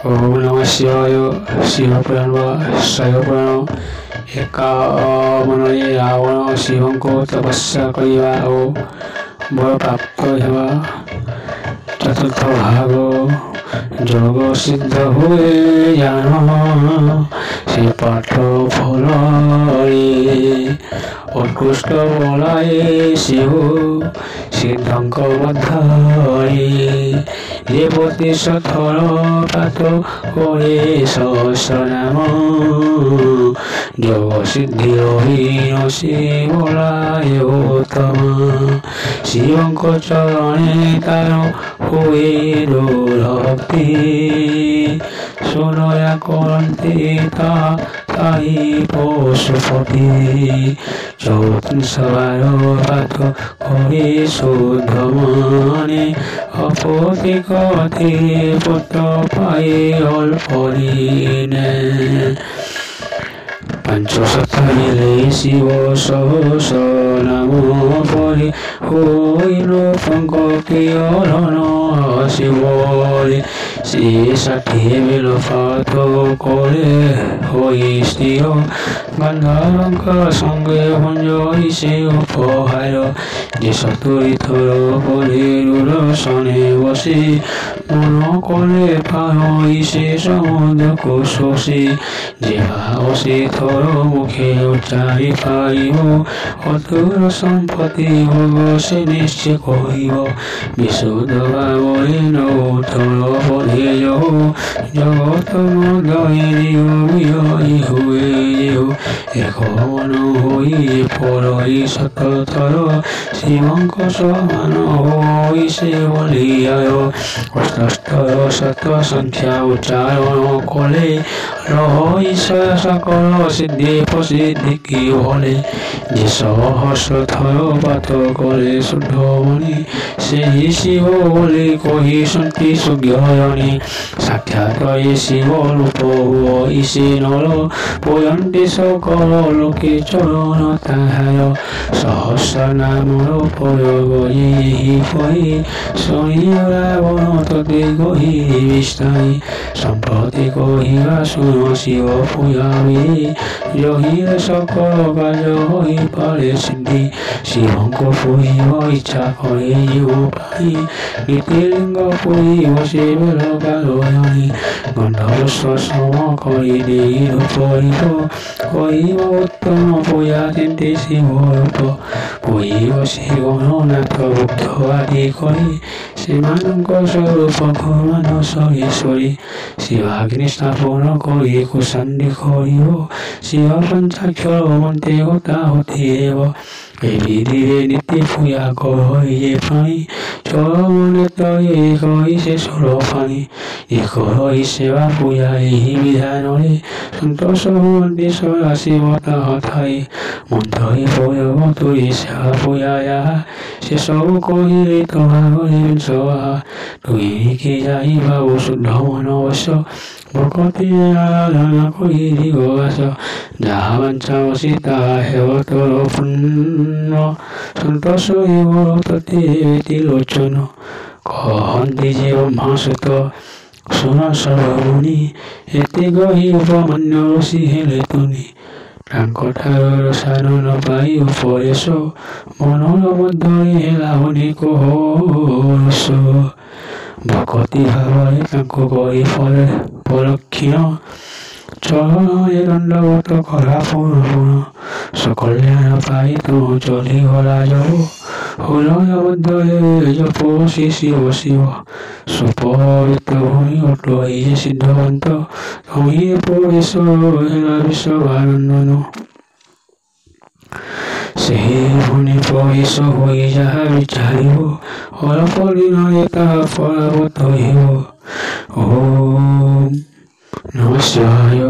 ओम नमः शिवाय। शिवपुराण व शैवपुराण एकावନରେ ରାବଣ ଶିବଙ୍କୁ ତପସ୍ୟା କରିବା ଓ ବର ପ୍ରାପ୍ତ ହେବା। ଚତୁର୍ଥ ଭାଗ ଯୋଗ ସିଦ୍ଧ ହୁଏ ଜାଣ ସେ ପାଠ ଫଳରେ ଉତ୍କୃଷ୍ଟ ବଳାଏ ଶିବ ସିଦ୍ଧଙ୍କ ମଧ୍ୟରେ ଦେବତୀ ସଥର ପାତ করে সহস্র নাম যোগ সিদ্ধি হীন শিবলায় উত্তম শিবଙ୍କ চরণে তার ହୁଏ ভক্তি সুনয়া করন্তি তাই পশুপতি চৌত্রিশবার পাঠ করে শুদ্ধ মনে অপতি কথে পুত্র পায়ে অল্প দিনে পঞ্চশত মিলে শিব সহস্র নাম পরে হইল পঙ্ক কিয়রণ শিবরে সে 60 বেল পাত করে হই স্থির গন্ধর্বଙ୍କ সঙ্গে ভঞ্জই সে উপহার যে 70 থর পরে রুরসনে বসে মন করে পাই সে সমুদ্রକୁ শোষে যে ভাব সে থর মুখে উচ্চারি পাইব অতুর সম্পত্তি ভোগ সে নিশ্চয় কহিব বিশুদ্ধ ভাବରେ নৌথর পরে জগত মদয়ে বিজয়ী ହୁଏ ଏକ ମନ ହୋଇ ପରଇ ସତଥର ଶିବଙ୍କ ସମାନ ହୋଇ ସେ ବଲିଆୟ ଅଷ୍ଟସ୍ତର ଶତ ସଂଖ୍ୟା ଉଚ୍ଚାରଣ କଲେ ରହି ସକଳ ସିଦ୍ଧି ପ୍ରସିଦ୍ଧି କି ଭଲେ ଯେ ସହସ୍ର ଥର ପାଠ କଲେ ଶୁଦ୍ଧ ମଣି ସେହି ଶିବ ବୋଲି କହିଛନ୍ତି ସୁଜ୍ଞାଣୀ ସାକ୍ଷାତ ଏ ଶିବ ରୂପ ହୁଅ ସେ ନର ପୟନ୍ତି ସକଳ ଲୋକେ ଚରଣ ତାହାର ସହସ୍ର ନାମର ପ୍ରୟୋଗ ଏହି କହି ଶୁଣି ରାବଣ ତତେ କହି ବିସ୍ତାରି ସମ୍ପତ୍ତି କହିବା ଶୁଣ ଶିବ ପୂଜା ହୁଏ ଯହିରେ ସକଳ କାର୍ଯ୍ୟ ହୋଇପାରେ ସିଦ୍ଧି ଶିବଙ୍କୁ ପୂଜିବ ଇଚ୍ଛା କରେ ଯେଉଁ ପାଇଁ ନୀତିଲିଙ୍ଗ ପୂଜିବ ସେ ବେଳ କାଳ ଜାଣି ଗନ୍ଧର୍ବ ସମ କରି ଦେଇ ରୂପରିବ କହିବ ଉତ୍ତମ ପୂଜା ଯେମିତି ଶିବ ରୂପ ପୂଜିବ ସେ ଗଣନାଥ ଭୁକ୍ତ ଆଦି କରି ସେମାନଙ୍କ ସ୍ୱରୂପକୁ ମାନସ ଈଶ୍ୱରୀ ଶିବାଗ୍ନି ସ୍ଥାପନ କରି କୁଶାନ୍ତି କରିବ ଶିବ ପଞ୍ଚାକ୍ଷର ମନ୍ତେ ଗତାହୁତି ହେବ ଏ ବିଧିରେ ନୀତି ପୂଜା କର ଏ ପାଣି ଚରମନେ ତଳେ କହି ସେ ସ୍ୱର ପାଣି ଏ କହି ସେବା ପୂଜା ଏହି ବିଧାନରେ ସନ୍ତୋଷ ହୁଅନ୍ତି ସଦାଶିବ ତାହା ଥାଇ ମନ୍ଥରେ ପ୍ରୟୋଗ ତୁଇ ସେବା ପୂଜା ଯାହା ସେ ସବୁ କହିଲେ ତୋହାଗରେ ସହା ତୁଇ କି ଯାଇ ଭାବୁ ଶୁଦ୍ଧ ମନ ବସ ଭକତି ଆରାଧନା କରି ଦିଗବାସ ଯାହା ବାଞ୍ଚା ବସି ତାହା ହେବ ତୋର ପୂର୍ଣ୍ଣ ସନ୍ତୋଷ ହେବ ତତେ ତ୍ରିଲୋଚନ କହନ୍ତି ଯେ ବ୍ରହ୍ମାସୁତ ଶୁଣ ସର୍ବମୁନି ଏତେ କହି ଉପମାନ୍ୟ ଋଷି ହେଲେ ତୁନି ତାଙ୍କଠାରୁ ସାରଣ ପାଇ ଉପଦେଶ ମନର ମଧ୍ୟରେ ହେଲା ଅନେକ ହର୍ଷ ଭକତି ଭାବରେ ତାଙ୍କୁ କରି ପରକ୍ଷଣ ଚରଣରେ ଦଣ୍ଡବତ କରା ପୁଣ ସକଲ୍ୟାଣ ପାଇ ତୁ ଚଲିଗଲା ଯୋଉ ହୃଦୟ ମଧ୍ୟରେ ଜପ ଶିବ ଶିବ ସୁପବିତ୍ର ଭୂମି ଅଟୋଇ ସିଦ୍ଧବନ୍ତ ତହିଁ ପରିଶ ହେଲା ବିଶ୍ୱଭାନନ୍ଦନ ସେହି ଭୂମି ପରିଶ ହୋଇ ଯାହା ବିଚାରିବ ଅଳ୍ପ ଦିନରେ ତାହା ଫଳବତ ହେବ। ଓମ୍ ନମଃ ଶିବାୟ।